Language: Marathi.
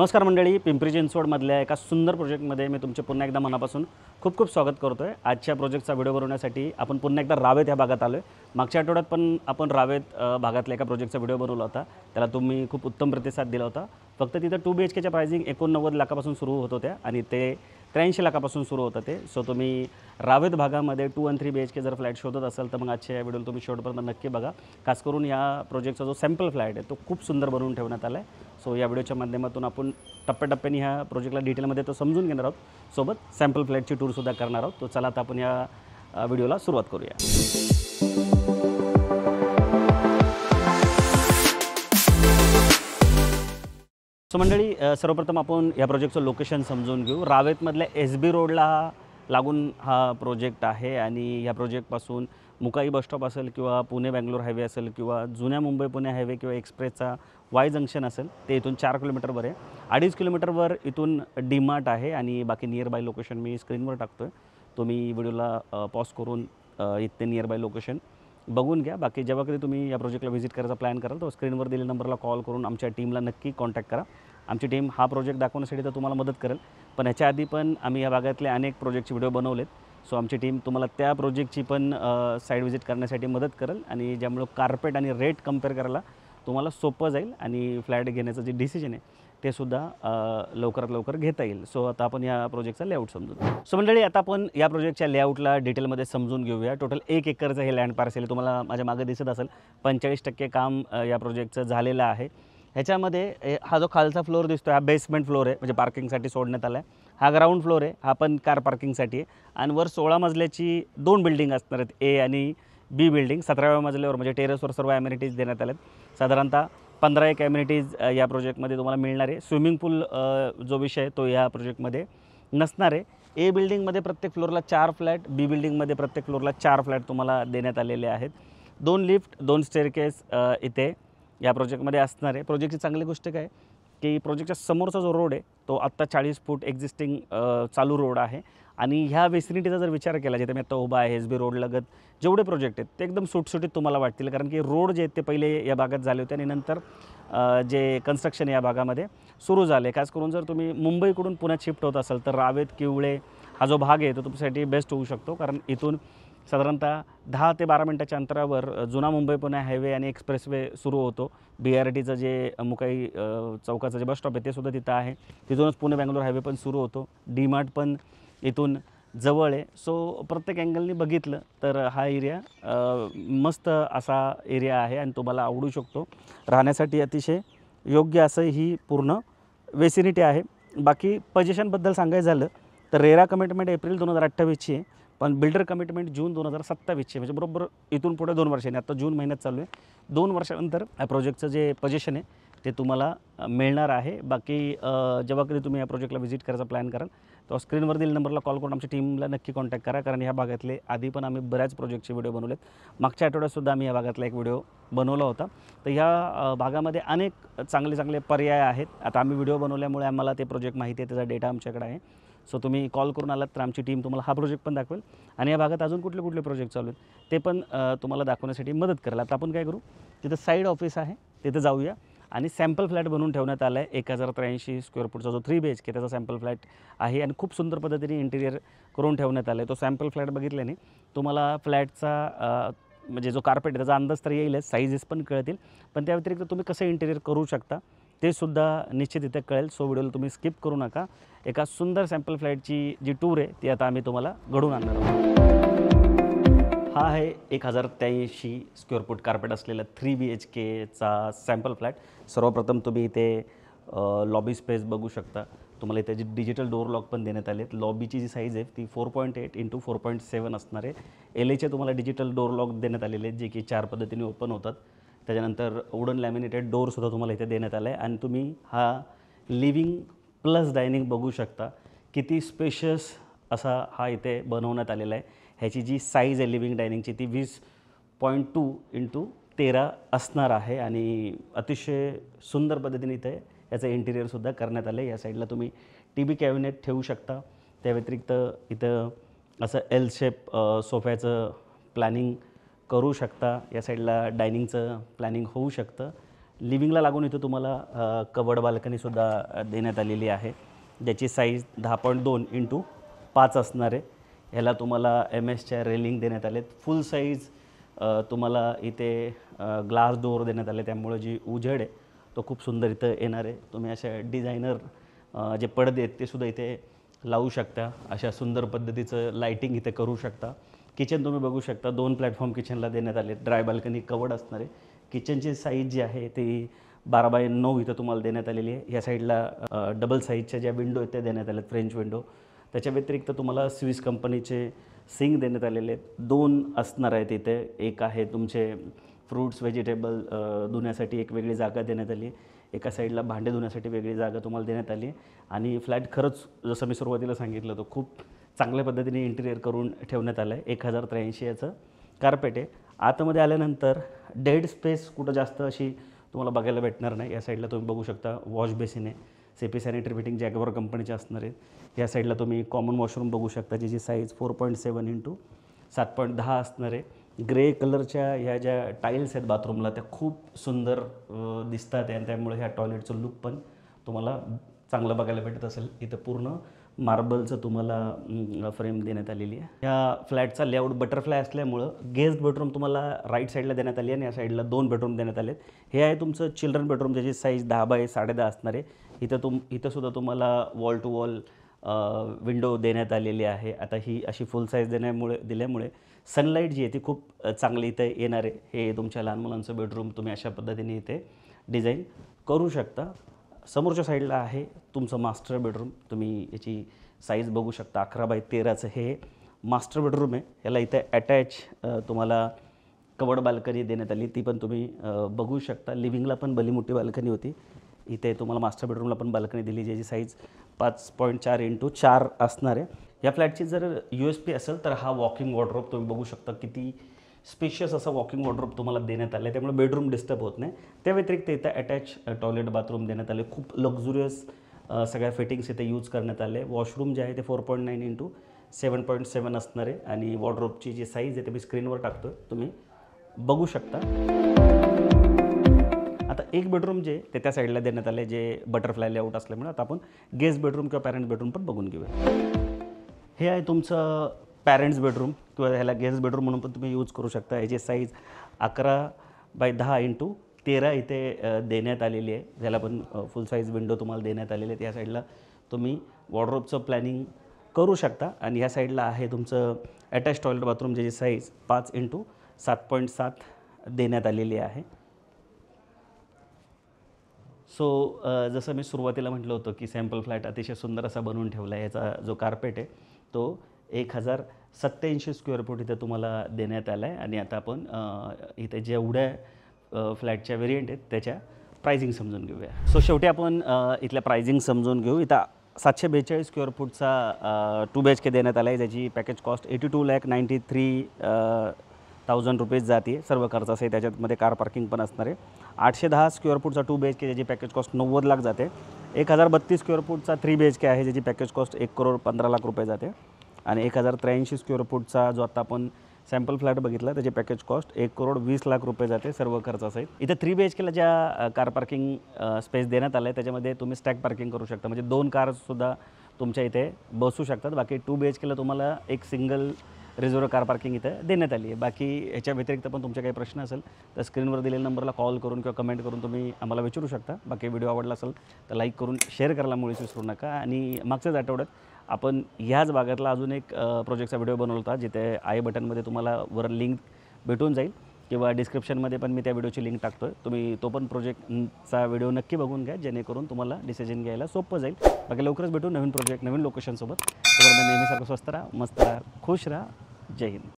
नमस्कार मंडळी, पिंपरी चिंचवडमधल्या एका सुंदर प्रोजेक्टमध्ये मी तुमचे पुन्हा एकदा मनापासून खूप खूप स्वागत करतो आहे। आजच्या प्रोजेक्टचा व्हिडिओ बनवण्यासाठी आपण पुन्हा एकदा रावेत या भागात आलो आहे। मागच्या आठवड्यात पण आपण रावेत भागातल्या एका प्रोजेक्टचा व्हिडिओ बनवला होता, त्याला तुम्ही खूप उत्तम प्रतिसाद दिला होता। फक्त तिथं 2 BHKच्या प्राइसिंग 89 लाखापासून सुरू होत होत्या आणि ते 83 लाखापासून सुरू होतं ते। सो तुम्ही रावेत भागामध्ये 2 आणि 3 BHK जर फ्लॅट शोधत असाल तर मग आजच्या या व्हिडिओला तुम्ही शेवटपर्यंत नक्की बघा। खास करून या प्रोजेक्टचा जो सॅम्पल फ्लॅट आहे तो खूप सुंदर बनवून ठेवण्यात आला आहे। सो या व्हिडिओच्या माध्यमातून आपण टप्प्याटप्प्याने ह्या प्रोजेक्टला डिटेलमध्ये तो समजून घेणार आहोत, सोबत सॅम्पल फ्लॅटची टूरसुद्धा करणार आहोत। तो चला आता आपण या व्हिडिओला सुरुवात करूया। सो मंडळी, सर्वप्रथम आपण या प्रोजेक्टचं लोकेशन समजून घेऊ। रावेतमधल्या SB रोडला लागून हा प्रोजेक्ट आहे आणि या प्रोजेक्टपासून मुकाई बसस्टॉप असेल किंवा पुणे बेंगलोर हायवे असेल किंवा जुन्या मुंबई पुणे हायवे किंवा एक्सप्रेसचा वाय जंक्शन असेल ते इथून 4 किलोमीटरवर आहे। 2.5 किलोमीटरवर इथून डीमार्ट आहे आणि बाकी नियर बाय लोकेशन मी स्क्रीनवर टाकतो आहे। तुम्ही व्हिडिओला पॉज करून इथे नियर बाय लोकेशन बघून घ्या। बाकी जेव्हा कधी तुम्ही या प्रोजेक्टला व्हिजिट करायचा प्लॅन कराल तर स्क्रीनवर दिलेल्या नंबरला कॉल करून आमच्या टीमला नक्की कॉन्टॅक्ट करा। आमची टीम हा प्रोजेक्ट दाखवण्यासाठी तर तुम्हाला मदत करेल, पण याच्या आधी पण आम्ही या भागातले अनेक प्रोजेक्टचे व्हिडिओ बनवलेत। सो आमची टीम तुम्हाला त्या प्रोजेक्टची पण साईट व्हिजिट करण्यासाठी मदत करेल आणि ज्यामुळे कार्पेट आणि रेट कंपेअर करायला तुम्हाला सोपं जाईल आणि फ्लॅट घेण्याचं जे डिसिजन आहे ते सुद्धा लवकरात लवकर घेता येईल। सो आता आपण या प्रोजेक्टचा लेआउट समजू। सो मंडळी, आता आपण या प्रोजेक्टच्या लेआउटला डिटेलमध्ये समजून घेऊया। टोटल 1 एकरचं हे लँड पार्सल आहे। तुम्हाला माझ्या मागे दिसत असेल 45% काम या प्रोजेक्टचं झालेलं आहे। ह्याच्यामध्ये हा जो खालचा फ्लोअर दिसतो हा बेसमेंट फ्लोअर आहे, म्हणजे पार्किंगसाठी सोडण्यात आला आहे। हा ग्राउंड फ्लोअर आहे, हा पण कार पार्किंगसाठी आहे आणि वर 16 मजल्याची 2 बिल्डिंग असणार आहेत, ए आणि बी बिल्डिंग। 17व्या मजल्यावर म्हणजे टेरेसवर सर्व ॲम्युनिटीज देण्यात आल्या आहेत। साधारणतः 15 एक ॲम्युनिटीज या प्रोजेक्टमध्ये तुम्हाला मिळणार आहे। स्विमिंग पूल जो विषय तो या प्रोजेक्टमध्ये नसणार आहे। ए बिल्डिंगमध्ये प्रत्येक फ्लोअरला 4 फ्लॅट, बी बिल्डिंगमध्ये प्रत्येक फ्लोअरला 4 फ्लॅट तुम्हाला देण्यात आलेले आहेत। 2 लिफ्ट, 2 स्टेअरकेस इथे या प्रोजेक्टमध्ये असणार आहे। प्रोजेक्टची चांगली गोष्ट काय की प्रोजेक्टच्या समोरचा जो रोड आहे तो आत्ता 40 फूट एक्झिस्टिंग चालू रोड आहे आणि ह्या वेसिनिटीचा जर विचार केला जिथे मी आता उभा आहे SB रोडलगत जेवढे प्रोजेक्ट आहेत ते एकदम सुटसुटीत तुम्हाला वाटतील, कारण की रोड जे आहेत ते पहिले या भागात झाले होते आणि नंतर जे कन्स्ट्रक्शन या भागामध्ये सुरू झाले। खास करून जर तुम्ही मुंबईकडून पुण्यात शिफ्ट होत असाल तर रावेत किवळे हा जो भाग आहे तो तुमच्यासाठी बेस्ट होऊ शकतो, कारण इथून साधारणतः 10 ते 12 मिनटाच्या अंतरावर जुना मुंबई पुणे हायवे आणि एक्सप्रेसवे सुरू होतो। BRTचं जे मुकाई चौकाचं जे बसस्टॉप आहे ते सुद्धा तिथं आहे। तिथूनच पुणे बेंगलोर हायवे पण सुरू होतो। डीमार्ट पण इथून जवळ आहे। सो प्रत्येक अँगलनी बघितलं तर हा एरिया मस्त असा एरिया आहे आणि तुम्हाला आवडू शकतो। राहण्यासाठी अतिशय योग्य असं ही पूर्ण वेसिनिटी आहे। बाकी पोझिशनबद्दल सांगायचं झालं तर रेरा कमिटमेंट एप्रिल 2028ची आहे, पण बिल्डर कमिटमेंट जून 2027ची, म्हणजे बरोबर इथून पुढे 2 वर्षांनी, आता जून महिन्यात चालू आहे, 2 वर्षानंतर या प्रोजेक्टचं जे पोझिशन आहे ते तुम्हाला मिळणार आहे। बाकी जेव्हा कधी तुम्ही या प्रोजेक्टला व्हिजिट करायचा प्लॅन कराल तर स्क्रीनवर दिलेल्या नंबरला कॉल करून आमच्या टीमला नक्की कॉन्टॅक्ट करा, कारण ह्या भागातले आधी पण आम्ही बऱ्याच प्रोजेक्टचे व्हिडिओ बनवलेत। मागच्या आठवड्यातसुद्धा आम्ही या भागातला एक व्हिडिओ बनवला होता। तर ह्या भागामध्ये अनेक चांगले चांगले पर्याय आहेत। आता आम्ही व्हिडिओ बनवल्यामुळे आम्हाला ते प्रोजेक्ट माहिती आहे, त्याचा डेटा आमच्याकडे आहे। सो तुम्ही कॉल करून आलात तर आमची टीम तुम्हाला हा प्रोजेक्ट पण दाखवेल आणि या भागात अजून कुठले कुठले प्रोजेक्ट चालू आहेत ते पण तुम्हाला दाखवण्यासाठी मदत करेल। आता आपण काय करू, तिथं साईड ऑफिस आहे तिथं जाऊया आणि सॅम्पल फ्लॅट बनवून ठेवण्यात आला आहे। 1083 स्क्वेअर फूटचा जो 3 BHK त्याचा सॅम्पल फ्लॅट आहे आणि खूप सुंदर पद्धतीने इंटिरियर करून ठेवण्यात आलं आहे। तो सॅम्पल फ्लॅट बघितल्याने तुम्हाला फ्लॅटचा म्हणजे जो कार्पेट आहे त्याचा अंदाज तर येईलच, साईजेस पण कळतील, पण त्या व्यतिरिक्त तुम्ही कसं इंटिरियर करू शकता ते सुद्धा निश्चित इथे कळेल। सो व्हिडिओला तुम्ही स्किप करू नका। एका सुंदर सॅम्पल फ्लॅटची जी टूर आहे ती आता आम्ही तुम्हाला घडवून आणणार आहोत। हा आहे 1083 स्क्वेअर फूट कार्पेट असलेला 3 BHKचा सॅम्पल फ्लॅट। सर्वप्रथम तुम्ही इथे लॉबी स्पेस बघू शकता। तुम्हाला इथे डिजिटल डोअर लॉक पण देण्यात आले आहेत। लॉबीची जी साईज आहे ती 4.8 × 4.7 असणार आहे। LAचे तुम्हाला डिजिटल डोअर लॉक देण्यात आलेले आहेत जे की 4 पद्धतीने ओपन होतात। त्याच्यानंतर वुडन लॅमिनेटेड डोअरसुद्धा तुम्हाला इथे देण्यात आला आहे आणि तुम्ही हा लिव्हिंग प्लस डायनिंग बघू शकता। किती स्पेशियस असा हा इथे बनवण्यात आलेला आहे। ह्याची जी साईज आहे लिव्हिंग डायनिंगची ती 20.2 × 13 असणार आहे आणि अतिशय सुंदर पद्धतीने इथे याचं इंटिरियरसुद्धा करण्यात आलं आहे। या साईडला तुम्ही TV कॅबिनेट ठेवू शकता। त्या व्यतिरिक्त इथं असं L शेप सोफ्याचं प्लॅनिंग करू शकता। या साईडला डायनिंगचं प्लॅनिंग होऊ शकतं लिव्हिंगला लागून इथं तुम्हाला कवर्ड बाल्कनीसुद्धा देण्यात आलेली आहे, ज्याची साईज 10.2x5 असणार आहे. ह्याला तुम्हाला MS च्या रेलिंग देण्यात आलेत. फुल साईज तुम्हाला इथे ग्लास डोअर देण्यात आले, त्यामुळे जी उजेड आहे तो खूप सुंदर इथं येणार आहे. तुम्ही अशा डिझायनर जे पडदे आहेत ते सुद्धा इथे लावू शकता. अशा सुंदर पद्धतीचं लाईटिंग इथे करू शकता. किचन तुम्ही बघू शकता, 2 प्लॅटफॉर्म किचनला देण्यात आले. ड्राय बाल्कनी कवर्ड असणार आहे. किचनची साईज जी आहे ती 12x9 इथं तुम्हाला देण्यात आलेली आहे. या साईडला डबल साईजच्या ज्या विंडो आहेत त्या देण्यात आल्या, फ्रेंच विंडो. त्याच्या व्यतिरिक्त तुम्हाला स्विस कंपनीचे सिंक देण्यात आलेले आहेत. 2 असणार आहेत इथे. एक आहे तुमचे फ्रूट्स व्हेजिटेबल धुण्यासाठी एक वेगळी जागा देण्यात आली. एका साईडला भांडे धुण्यासाठी वेगळी जागा तुम्हाला देण्यात आली. आणि फ्लॅट खरंच जसं मी सुरुवातीला सांगितलं होतं, खूप चांगल्या पद्धतीने इंटिरियर करून ठेवण्यात आलं आहे. 1083 याचं कार्पेट आहे. आतमध्ये आल्यानंतर डेड स्पेस कुठं जास्त अशी तुम्हाला बघायला भेटणार नाही. या साईडला तुम्ही बघू शकता वॉश बेसिन आहे. CP सॅनिटरी फिटिंग जॅगवार कंपनीचे असणार आहेत. या साईडला तुम्ही कॉमन वॉशरूम बघू शकता, ज्याची साईज 4.7x7.10 असणार आहे. ग्रे कलरच्या ह्या ज्या टाईल्स आहेत बाथरूमला त्या खूप सुंदर दिसतात आणि त्यामुळे ह्या टॉयलेटचं लुक पण तुम्हाला चांगलं बघायला भेटत असेल. इथं पूर्ण मार्बलचं तुम्हाला फ्रेम देण्यात आलेली आहे. या फ्लॅटचा लेआउट बटरफ्लाय असल्यामुळं गेस्ट बेडरूम तुम्हाला राईट साईडला देण्यात आली आणि या साईडला 2 बेडरूम देण्यात आले. हे आहे तुमचं चिल्ड्रन बेडरूम, ज्याची साईज 10x10.5 असणार आहे. इथं सुद्धा तुम्हाला वॉल टू वॉल विंडो देण्यात आलेली आहे. आता ही अशी फुल साईज दिल्यामुळे सनलाईट जी आहे ती खूप चांगली इथे येणार आहे. हे तुमच्या लहान मुलांचं बेडरूम तुम्ही अशा पद्धतीने इथे डिझाईन करू शकता. समोरच्या साईडला आहे तुमचं मास्टर बेडरूम. तुम्ही याची साईज बघू शकता, 11x13चं हे मास्टर बेडरूम आहे. याला इथे अटॅच तुम्हाला कवर्ड बाल्कनी देण्यात आली, ती पण तुम्ही बघू शकता. लिव्हिंगला पण भली मोठी बाल्कनी होती. इथे तुम्हाला मास्टर बेडरूमला पण बाल्कनी दिली, ज्याची साईज 5.4x4 असणार आहे. या फ्लॅटची जर USP असेल तर हा वॉकिंग वॉर्डरोब तुम्ही बघू शकता. किती स्पेशियस असा वॉकिंग वॉर्डरोब तुम्हाला देण्यात आलं आहे, त्यामुळे बेडरूम डिस्टर्ब होत नाही. त्या व्यतिरिक्त इथं अटॅच टॉयलेट बाथरूम देण्यात आले. खूप लक्झुरियस सगळ्या फिटिंग्स इथे यूज करण्यात आले. वॉशरूम जे आहे ते 4.9x7.7 असणार आहे आणि वॉर्डरोबची जी साईज आहे ते मी स्क्रीनवर टाकतो, तुम्ही बघू शकता. आता एक बेडरूम जे ते त्या साईडला देण्यात आले, जे बटरफ्लाय लेआउट असल्यामुळे आता आपण गेस्ट बेडरूम किंवा पॅरेंट्स बेडरूम पण बघून घेऊया. हे आहे तुमचं पॅरेंट्स बेडरूम किंवा ह्याला गेस्ट बेडरूम म्हणून पण तुम्ही यूज करू शकता. याची साईज 11x10x13 इथे देण्यात आलेली आहे. ह्याला पण फुल साईज विंडो तुम्हाला देण्यात आलेले आहेत. या साईडला तुम्ही वॉर्डरोबचं प्लॅनिंग करू शकता. आणि ह्या साईडला आहे तुमचं अटॅच टॉयलेट बाथरूम, ज्याची साईज 5x7.7 देण्यात आलेली आहे. जसं मी सुरुवातीला म्हटलं होतं की सॅम्पल फ्लॅट अतिशय सुंदर असा बनवून ठेवला आहे. याचा जो कार्पेट आहे तो 1087 स्क्वेअर फूट इथं तुम्हाला देण्यात आला आहे. आणि आता आपण इथे जेवढ्या फ्लॅटच्या व्हेरियंट आहेत त्याच्या प्राइसिंग समजून घेऊया. शेवटी आपण इथल्या प्राइसिंग समजून घेऊ. इथं 742 स्क्वेअर फूटचा 2 BHK देण्यात आला आहे, ज्याची पॅकेज कॉस्ट 82,93,000 रुपीज जाते. सर्व खर्च असे त्याच्यामध्ये कार पार्किंग पण असणार आहे. 810 स्क्वेअर फूटचा 2 BHK ज्याची पॅकेज कॉस्ट 90 लाख जाते. 1032 स्क्वेअर फूटचा 3 BHK आहे, ज्याची पॅकेज कॉस्ट 1,15,00,000 रुपये जाते. आणि 1083 स्क्वेअर फूटचा जो आता आपण सॅम्पल फ्लॅट बघितला त्याची पॅकेज कॉस्ट 1,20,00,000 रुपये जाते, सर्व खर्चासहित. इथे 3 BHKला ज्या कार पार्किंग स्पेस देण्यात आलं आहे त्याच्यामध्ये तुम्ही स्टॅक पार्किंग करू शकता, म्हणजे 2 कारसुद्धा तुमच्या इथे बसू शकतात. बाकी 2 BHKला तुम्हाला एक सिंगल रिझर्व कार पार्किंग इथं देण्यात आली आहे. बाकी ह्याच्या व्यतिरिक्त पण तुमचे काही प्रश्न असेल तर स्क्रीनवर दिलेल्या नंबरला कॉल करून किंवा कमेंट करून तुम्ही आम्हाला विचारू शकता. बाकी व्हिडिओ आवडला असेल तर लाईक करून शेअर करायला मुळीच विसरू नका. आणि मागच्याच आठवड्यात आपण ह्याच भागातला अजून एक प्रोजेक्टचा व्हिडिओ बनवला होता, जिथे आय बटनमध्ये तुम्हाला वर लिंक भेटून जाईल किंवा डिस्क्रिप्शनमध्ये पण मी त्या व्हिडिओची लिंक टाकतो आहे. तुम्ही तो पण प्रोजेक्टचा व्हिडिओ नक्की बघून घ्या, जेणेकरून तुम्हाला डिसिजन घ्यायला सोपं जाईल. बाकी लवकरच भेटू नवीन प्रोजेक्ट नवीन लोकेशनसोबत. तर नेहमीसारखं स्वस्त राहा, मस्त राहा, खुश राहा. जय हिंद.